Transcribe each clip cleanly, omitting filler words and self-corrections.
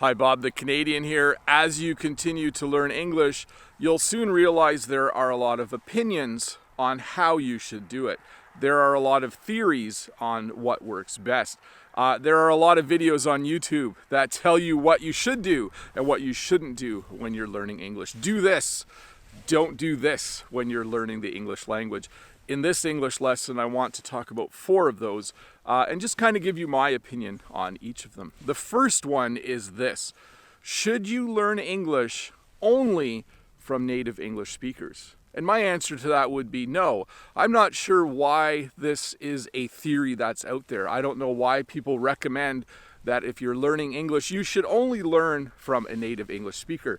Hi, Bob the Canadian here. As you continue to learn English, you'll soon realize there are a lot of opinions on how you should do it. There are a lot of theories on what works best. There are a lot of videos on YouTube that tell you what you should do and what you shouldn't do when you're learning English. Do this, don't do this when you're learning the English language. In this English lesson, I want to talk about 4 of those and just kind of give you my opinion on each of them. The first one is this: should you learn English only from native English speakers? And my answer to that would be no. I'm not sure why this is a theory that's out there. I don't know why people recommend that if you're learning English, you should only learn from a native English speaker.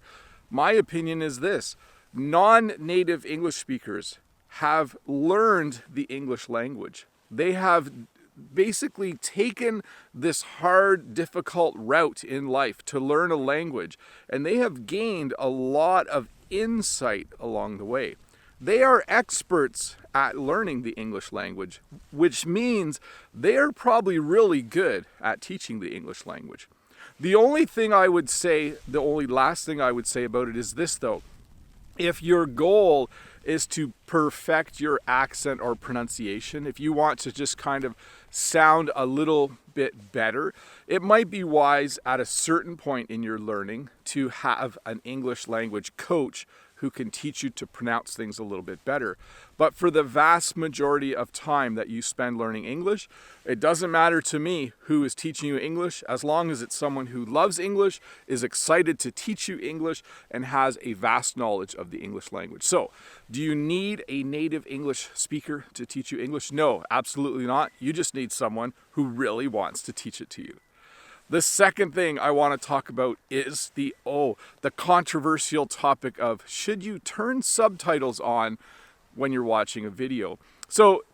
My opinion is this: non-native English speakers have learned the English language. They have basically taken this hard, difficult route in life to learn a language, and they have gained a lot of insight along the way. They are experts at learning the English language, which means they are probably really good at teaching the English language. The only last thing I would say about it is this though: if your goal is to perfect your accent or pronunciation, if you want to just kind of sound a little bit better, it might be wise at a certain point in your learning to have an English language coach who can teach you to pronounce things a little bit better. But for the vast majority of time that you spend learning English, it doesn't matter to me who is teaching you English, as long as it's someone who loves English, is excited to teach you English, and has a vast knowledge of the English language. So, do you need a native English speaker to teach you English? No, absolutely not. You just need someone who really wants to teach it to you. The second thing I want to talk about is the controversial topic of, should you turn subtitles on when you're watching a video? So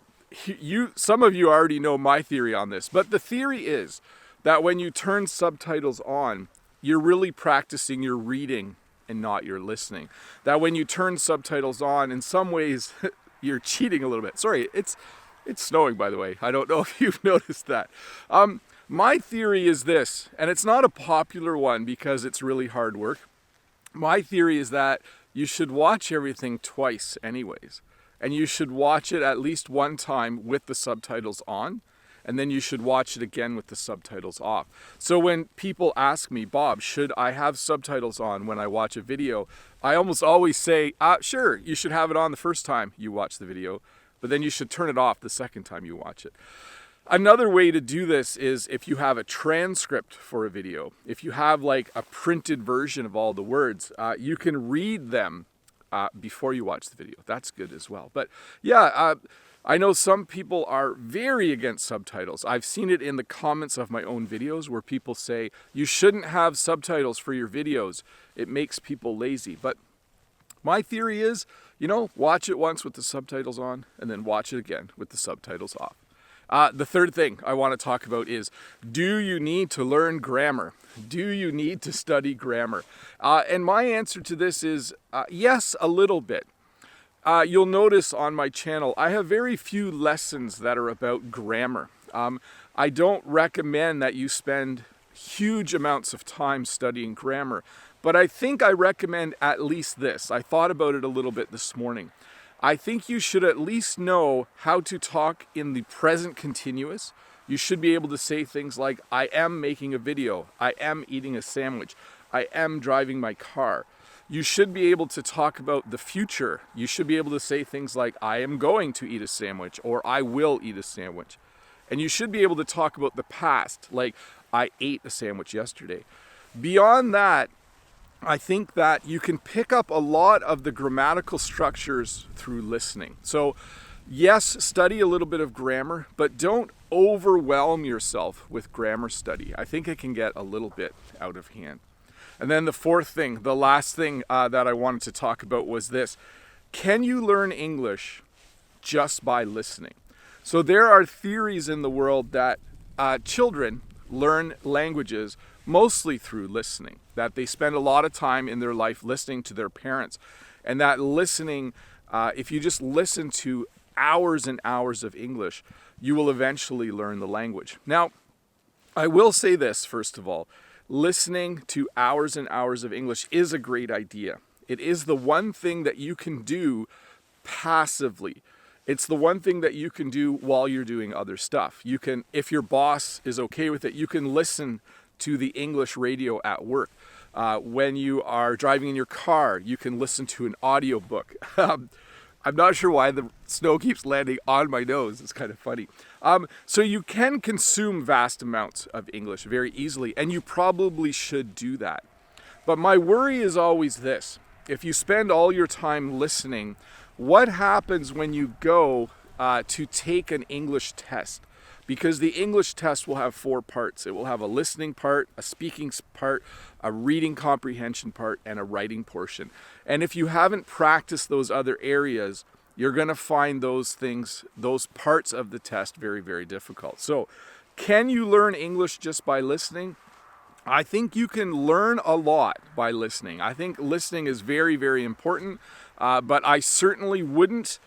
some of you already know my theory on this, but the theory is that when you turn subtitles on, you're really practicing your reading and not your listening. That when you turn subtitles on, in some ways, you're cheating a little bit. Sorry, it's snowing, by the way. I don't know if you've noticed that. My theory is this, and it's not a popular one because it's really hard work. My theory is that you should watch everything twice anyways. And you should watch it at least one time with the subtitles on, and then you should watch it again with the subtitles off. So when people ask me, Bob, should I have subtitles on when I watch a video? I almost always say, sure, you should have it on the first time you watch the video, but then you should turn it off the second time you watch it. Another way to do this is if you have a transcript for a video. If you have like a printed version of all the words, you can read them before you watch the video. That's good as well. But yeah, I know some people are very against subtitles. I've seen it in the comments of my own videos where people say, you shouldn't have subtitles for your videos. It makes people lazy. But my theory is, watch it once with the subtitles on and then watch it again with the subtitles off. The third thing I want to talk about is, do you need to learn grammar? Do you need to study grammar? And my answer to this is yes, a little bit. You'll notice on my channel, I have very few lessons that are about grammar. I don't recommend that you spend huge amounts of time studying grammar, but I think I recommend at least this. I thought about it a little bit this morning. I think you should at least know how to talk in the present continuous. You should be able to say things like, I am making a video, I am eating a sandwich, I am driving my car. You should be able to talk about the future. You should be able to say things like, I am going to eat a sandwich, or I will eat a sandwich. And you should be able to talk about the past, like, I ate a sandwich yesterday. Beyond that, I think that you can pick up a lot of the grammatical structures through listening. So yes, study a little bit of grammar, but don't overwhelm yourself with grammar study. I think it can get a little bit out of hand. And then the last thing that I wanted to talk about was this: can you learn English just by listening? So there are theories in the world that children learn languages mostly through listening, that they spend a lot of time in their life listening to their parents, and that listening, if you just listen to hours and hours of English, you will eventually learn the language. Now, I will say this, first of all, listening to hours and hours of English is a great idea. It is the one thing that you can do passively. It's the one thing that you can do while you're doing other stuff. You can, if your boss is okay with it, you can listen to the English radio at work. When you are driving in your car, you can listen to an audiobook. I'm not sure why the snow keeps landing on my nose. It's kind of funny. So you can consume vast amounts of English very easily, and you probably should do that. But my worry is always this. If you spend all your time listening, what happens when you go to take an English test? Because the English test will have 4 parts. It will have a listening part, a speaking part, a reading comprehension part, and a writing portion. And if you haven't practiced those other areas, you're going to find those things, those parts of the test very, very difficult. So, can you learn English just by listening? I think you can learn a lot by listening. I think listening is very, very important, but I certainly wouldn't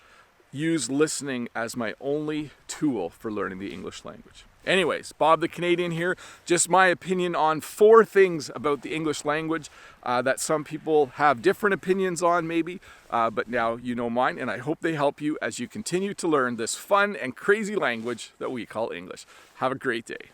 use listening as my only tool for learning the English language. Anyways, Bob the Canadian here. Just my opinion on 4 things about the English language that some people have different opinions on maybe, but now you know mine, and I hope they help you as you continue to learn this fun and crazy language that we call English. Have a great day.